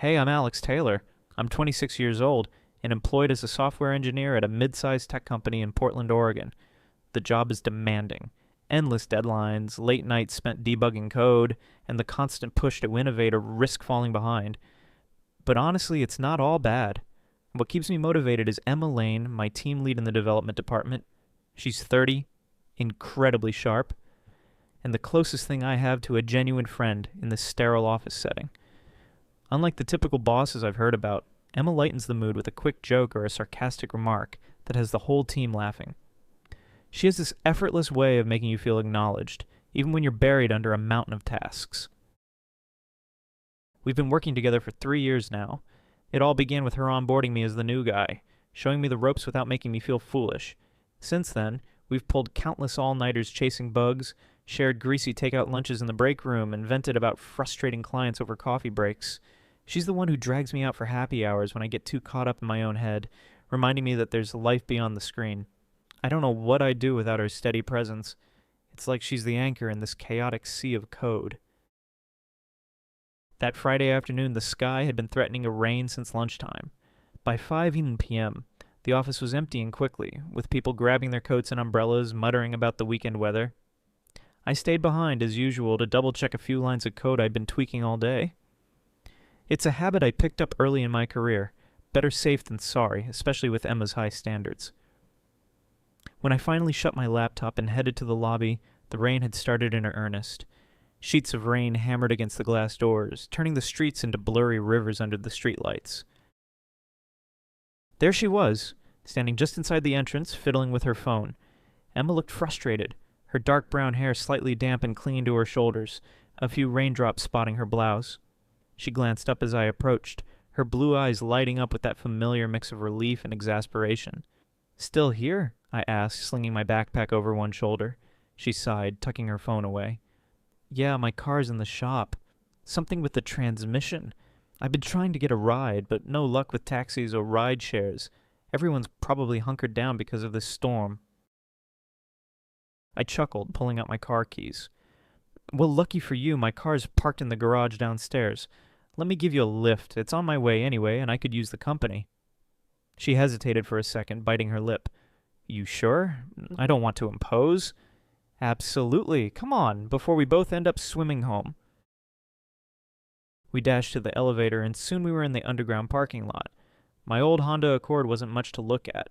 Hey, I'm Alex Taylor. I'm 26 years old and employed as a software engineer at a mid-sized tech company in Portland, Oregon. The job is demanding. Endless deadlines, late nights spent debugging code, and the constant push to innovate or risk falling behind. But honestly, it's not all bad. What keeps me motivated is Emma Lane, my team lead in the development department. She's 30, incredibly sharp, and the closest thing I have to a genuine friend in this sterile office setting. Unlike the typical bosses I've heard about, Emma lightens the mood with a quick joke or a sarcastic remark that has the whole team laughing. She has this effortless way of making you feel acknowledged, even when you're buried under a mountain of tasks. We've been working together for 3 years now. It all began with her onboarding me as the new guy, showing me the ropes without making me feel foolish. Since then, we've pulled countless all-nighters chasing bugs, shared greasy takeout lunches in the break room, and vented about frustrating clients over coffee breaks. She's the one who drags me out for happy hours when I get too caught up in my own head, reminding me that there's life beyond the screen. I don't know what I'd do without her steady presence. It's like she's the anchor in this chaotic sea of code. That Friday afternoon, the sky had been threatening a rain since lunchtime. By 5 p.m., the office was emptying quickly, with people grabbing their coats and umbrellas, muttering about the weekend weather. I stayed behind, as usual, to double-check a few lines of code I'd been tweaking all day. It's a habit I picked up early in my career. Better safe than sorry, especially with Emma's high standards. When I finally shut my laptop and headed to the lobby, the rain had started in earnest. Sheets of rain hammered against the glass doors, turning the streets into blurry rivers under the streetlights. There she was, standing just inside the entrance, fiddling with her phone. Emma looked frustrated, her dark brown hair slightly damp and clinging to her shoulders, a few raindrops spotting her blouse. She glanced up as I approached, her blue eyes lighting up with that familiar mix of relief and exasperation. "Still here?" I asked, slinging my backpack over one shoulder. She sighed, tucking her phone away. "Yeah, my car's in the shop. Something with the transmission. I've been trying to get a ride, but no luck with taxis or ride shares. Everyone's probably hunkered down because of this storm." I chuckled, pulling out my car keys. "Well, lucky for you, my car's parked in the garage downstairs. Let me give you a lift. It's on my way anyway, and I could use the company." She hesitated for a second, biting her lip. "You sure? I don't want to impose." "Absolutely. Come on, before we both end up swimming home." We dashed to the elevator, and soon we were in the underground parking lot. My old Honda Accord wasn't much to look at.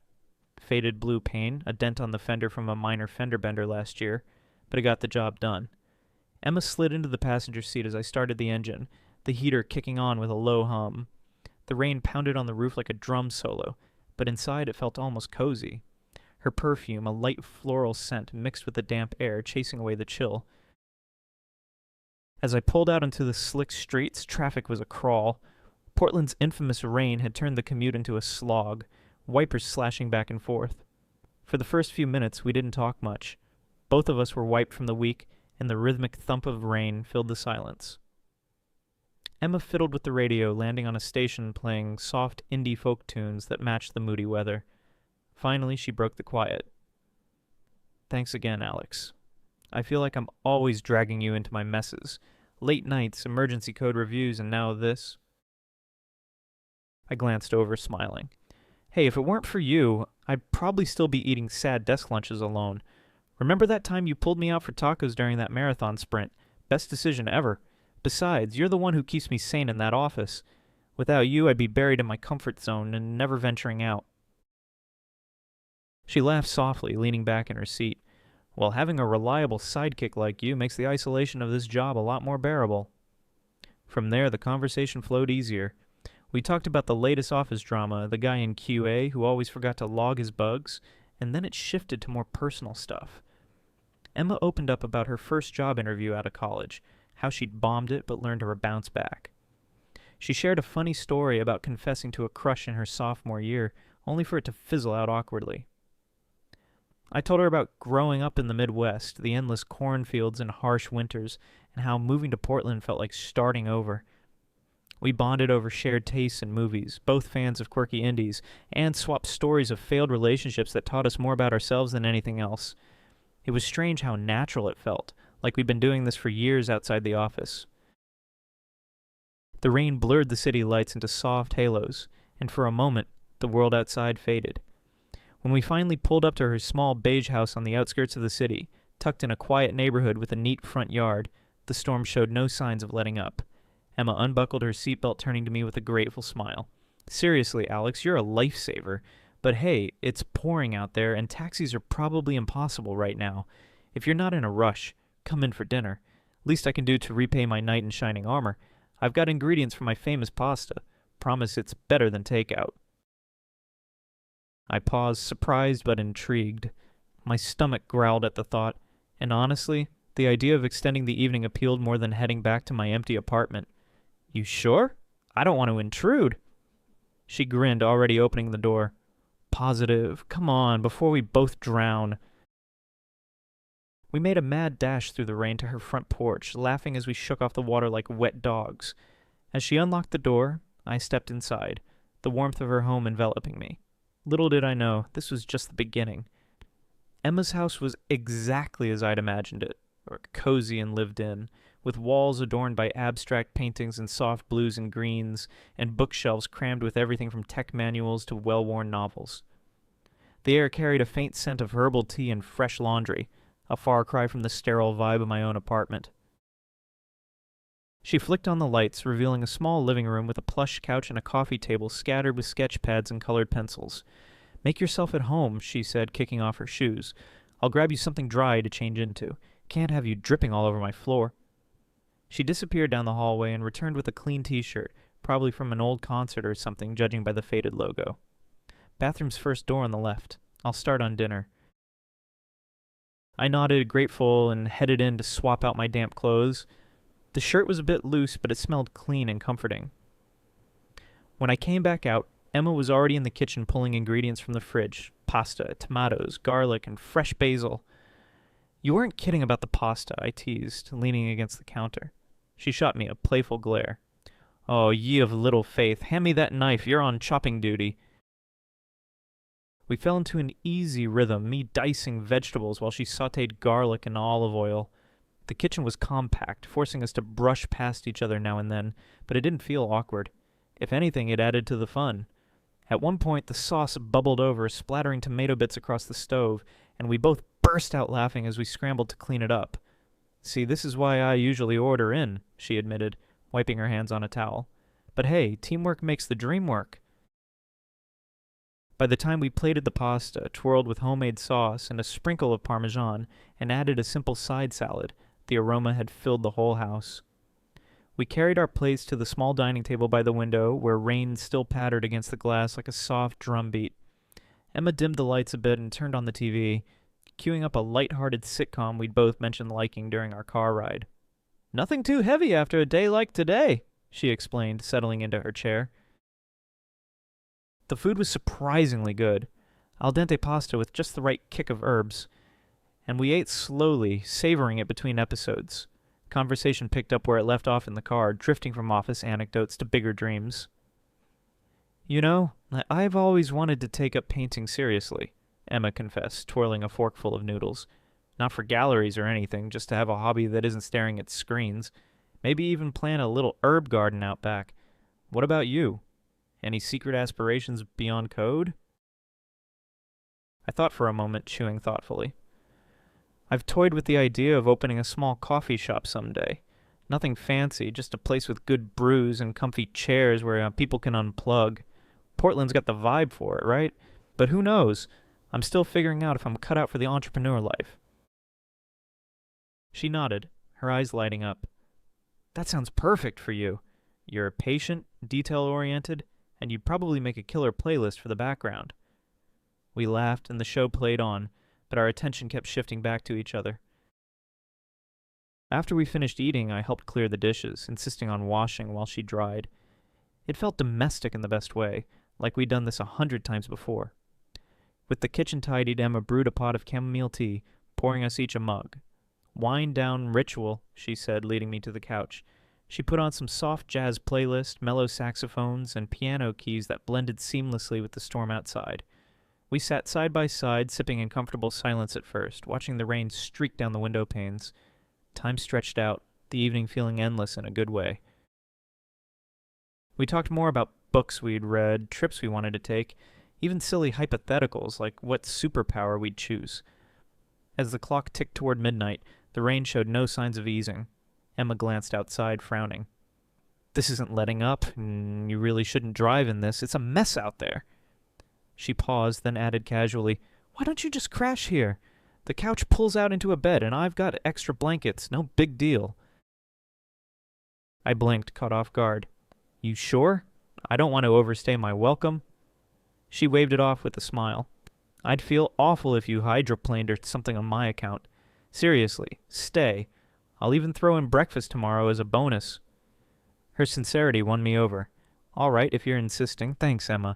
Faded blue paint, a dent on the fender from a minor fender bender last year, but it got the job done. Emma slid into the passenger seat as I started the engine, the heater kicking on with a low hum. The rain pounded on the roof like a drum solo, but inside it felt almost cozy. Her perfume, a light floral scent, mixed with the damp air, chasing away the chill. As I pulled out into the slick streets, traffic was a crawl. Portland's infamous rain had turned the commute into a slog, wipers slashing back and forth. For the first few minutes, we didn't talk much. Both of us were wiped from the week, and the rhythmic thump of rain filled the silence. Emma fiddled with the radio, landing on a station playing soft indie folk tunes that matched the moody weather. Finally, she broke the quiet. "Thanks again, Alex. I feel like I'm always dragging you into my messes. Late nights, emergency code reviews, and now this." I glanced over, smiling. "Hey, if it weren't for you, I'd probably still be eating sad desk lunches alone. Remember that time you pulled me out for tacos during that marathon sprint? Best decision ever. Besides, you're the one who keeps me sane in that office. Without you, I'd be buried in my comfort zone and never venturing out." She laughed softly, leaning back in her seat. "Well, having a reliable sidekick like you makes the isolation of this job a lot more bearable." From there, the conversation flowed easier. We talked about the latest office drama, the guy in QA who always forgot to log his bugs, and then it shifted to more personal stuff. Emma opened up about her first job interview out of college, how she'd bombed it but learned to bounce back. She shared a funny story about confessing to a crush in her sophomore year, only for it to fizzle out awkwardly. I told her about growing up in the Midwest, the endless cornfields and harsh winters, and how moving to Portland felt like starting over. We bonded over shared tastes in movies, both fans of quirky indies, and swapped stories of failed relationships that taught us more about ourselves than anything else. It was strange how natural it felt, like we'd been doing this for years outside the office. The rain blurred the city lights into soft halos, and for a moment, the world outside faded. When we finally pulled up to her small beige house on the outskirts of the city, tucked in a quiet neighborhood with a neat front yard, the storm showed no signs of letting up. Emma unbuckled her seatbelt, turning to me with a grateful smile. Seriously, Alex, you're a lifesaver. But hey, it's pouring out there, and taxis are probably impossible right now. If you're not in a rush, come in for dinner. Least I can do to repay my knight in shining armor. I've got ingredients for my famous pasta. Promise it's better than takeout. I paused, surprised but intrigued. My stomach growled at the thought, and honestly, the idea of extending the evening appealed more than heading back to my empty apartment. You sure? I don't want to intrude. She grinned, already opening the door. Positive. Come on, before we both drown. We made a mad dash through the rain to her front porch, laughing as we shook off the water like wet dogs. As she unlocked the door, I stepped inside, the warmth of her home enveloping me. Little did I know, this was just the beginning. Emma's house was exactly as I'd imagined it, or cozy and lived in, with walls adorned by abstract paintings in soft blues and greens, and bookshelves crammed with everything from tech manuals to well-worn novels. The air carried a faint scent of herbal tea and fresh laundry, a far cry from the sterile vibe of my own apartment. She flicked on the lights, revealing a small living room with a plush couch and a coffee table scattered with sketch pads and colored pencils. Make yourself at home, she said, kicking off her shoes. I'll grab you something dry to change into. Can't have you dripping all over my floor. She disappeared down the hallway and returned with a clean t-shirt, probably from an old concert or something, judging by the faded logo. Bathroom's first door on the left. I'll start on dinner. I nodded, grateful, and headed in to swap out my damp clothes. The shirt was a bit loose, but it smelled clean and comforting. When I came back out, Emma was already in the kitchen pulling ingredients from the fridge. Pasta, tomatoes, garlic, and fresh basil. You weren't kidding about the pasta, I teased, leaning against the counter. She shot me a playful glare. Oh, ye of little faith, hand me that knife, you're on chopping duty. We fell into an easy rhythm, me dicing vegetables while she sautéed garlic in olive oil. The kitchen was compact, forcing us to brush past each other now and then, but it didn't feel awkward. If anything, it added to the fun. At one point, the sauce bubbled over, splattering tomato bits across the stove, and we both burst out laughing as we scrambled to clean it up. See, this is why I usually order in, she admitted, wiping her hands on a towel. But hey, teamwork makes the dream work. By the time we plated the pasta, twirled with homemade sauce and a sprinkle of Parmesan, and added a simple side salad, the aroma had filled the whole house. We carried our plates to the small dining table by the window, where rain still pattered against the glass like a soft drumbeat. Emma dimmed the lights a bit and turned on the TV, queuing up a light-hearted sitcom we'd both mentioned liking during our car ride. Nothing too heavy after a day like today, she explained, settling into her chair. The food was surprisingly good, al dente pasta with just the right kick of herbs, and we ate slowly, savoring it between episodes. Conversation picked up where it left off in the car, drifting from office anecdotes to bigger dreams. You know, I've always wanted to take up painting seriously, Emma confessed, twirling a forkful of noodles. Not for galleries or anything, just to have a hobby that isn't staring at screens. Maybe even plant a little herb garden out back. What about you? Any secret aspirations beyond code? I thought for a moment, chewing thoughtfully. I've toyed with the idea of opening a small coffee shop someday. Nothing fancy, just a place with good brews and comfy chairs where people can unplug. Portland's got the vibe for it, right? But who knows? I'm still figuring out if I'm cut out for the entrepreneur life. She nodded, her eyes lighting up. That sounds perfect for you. You're patient, detail-oriented, and you'd probably make a killer playlist for the background. We laughed, and the show played on, but our attention kept shifting back to each other. After we finished eating, I helped clear the dishes, insisting on washing while she dried. It felt domestic in the best way, like we'd done this 100 times before. With the kitchen tidied, Emma brewed a pot of chamomile tea, pouring us each a mug. Wind down ritual, she said, leading me to the couch. She put on some soft jazz playlist, mellow saxophones, and piano keys that blended seamlessly with the storm outside. We sat side by side, sipping in comfortable silence at first, watching the rain streak down the window panes. Time stretched out, the evening feeling endless in a good way. We talked more about books we'd read, trips we wanted to take, even silly hypotheticals like what superpower we'd choose. As the clock ticked toward midnight, the rain showed no signs of easing. Emma glanced outside, frowning. This isn't letting up. You really shouldn't drive in this. It's a mess out there. She paused, then added casually, Why don't you just crash here? The couch pulls out into a bed, and I've got extra blankets. No big deal. I blinked, caught off guard. You sure? I don't want to overstay my welcome. She waved it off with a smile. I'd feel awful if you hydroplaned or something on my account. Seriously, stay. I'll even throw in breakfast tomorrow as a bonus. Her sincerity won me over. All right, if you're insisting. Thanks, Emma.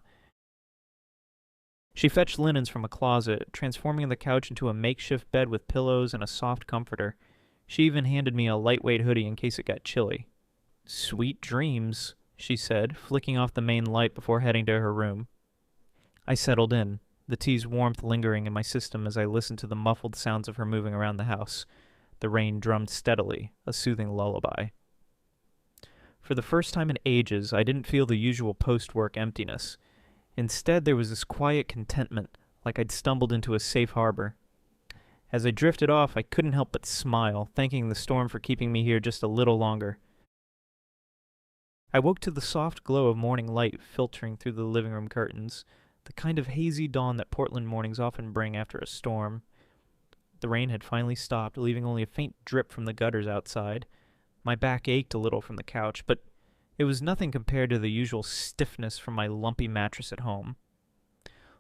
She fetched linens from a closet, transforming the couch into a makeshift bed with pillows and a soft comforter. She even handed me a lightweight hoodie in case it got chilly. Sweet dreams, she said, flicking off the main light before heading to her room. I settled in, the tea's warmth lingering in my system as I listened to the muffled sounds of her moving around the house. The rain drummed steadily, a soothing lullaby. For the first time in ages, I didn't feel the usual post-work emptiness. Instead, there was this quiet contentment, like I'd stumbled into a safe harbor. As I drifted off, I couldn't help but smile, thanking the storm for keeping me here just a little longer. I woke to the soft glow of morning light filtering through the living room curtains, the kind of hazy dawn that Portland mornings often bring after a storm. The rain had finally stopped, leaving only a faint drip from the gutters outside. My back ached a little from the couch, but it was nothing compared to the usual stiffness from my lumpy mattress at home.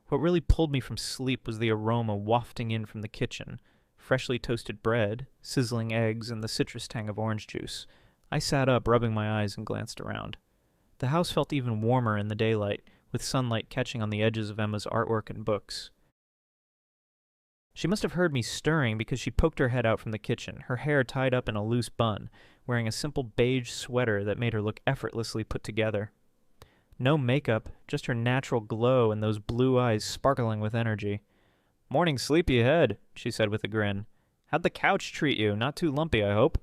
What really pulled me from sleep was the aroma wafting in from the kitchen, freshly toasted bread, sizzling eggs, and the citrus tang of orange juice. I sat up, rubbing my eyes, and glanced around. The house felt even warmer in the daylight, with sunlight catching on the edges of Emma's artwork and books. She must have heard me stirring because she poked her head out from the kitchen, her hair tied up in a loose bun, wearing a simple beige sweater that made her look effortlessly put together. No makeup, just her natural glow and those blue eyes sparkling with energy. "Morning sleepy ahead," she said with a grin. "How'd the couch treat you? Not too lumpy, I hope?"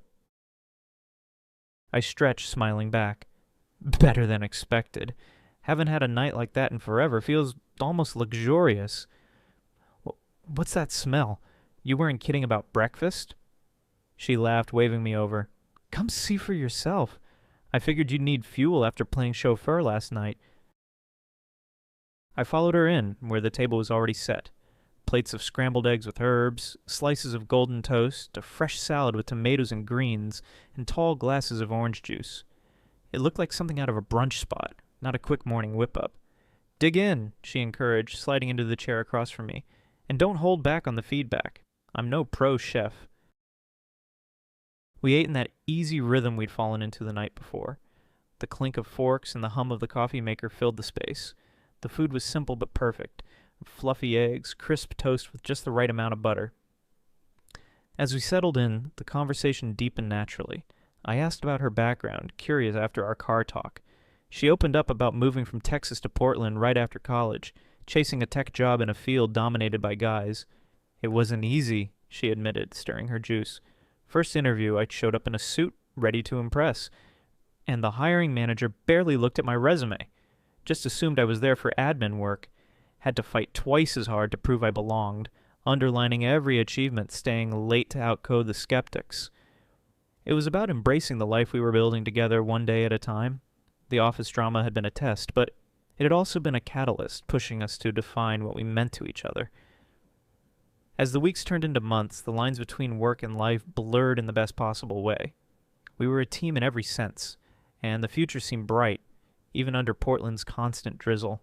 I stretched, smiling back. Better than expected. Haven't had a night like that in forever. Feels almost luxurious. What's that smell? You weren't kidding about breakfast? She laughed, waving me over. Come see for yourself. I figured you'd need fuel after playing chauffeur last night. I followed her in, where the table was already set. Plates of scrambled eggs with herbs, slices of golden toast, a fresh salad with tomatoes and greens, and tall glasses of orange juice. It looked like something out of a brunch spot, not a quick morning whip-up. Dig in, she encouraged, sliding into the chair across from me. And don't hold back on the feedback. I'm no pro chef. We ate in that easy rhythm we'd fallen into the night before. The clink of forks and the hum of the coffee maker filled the space. The food was simple but perfect. Fluffy eggs, crisp toast with just the right amount of butter. As we settled in, the conversation deepened naturally. I asked about her background, curious after our car talk. She opened up about moving from Texas to Portland right after college, chasing a tech job in a field dominated by guys. It wasn't easy, she admitted, stirring her juice. First interview, I showed up in a suit, ready to impress. And the hiring manager barely looked at my resume. Just assumed I was there for admin work. Had to fight twice as hard to prove I belonged, underlining every achievement, staying late to outcode the skeptics. It was about embracing the life we were building together one day at a time. The office drama had been a test, but it had also been a catalyst, pushing us to define what we meant to each other. As the weeks turned into months, the lines between work and life blurred in the best possible way. We were a team in every sense, and the future seemed bright, even under Portland's constant drizzle.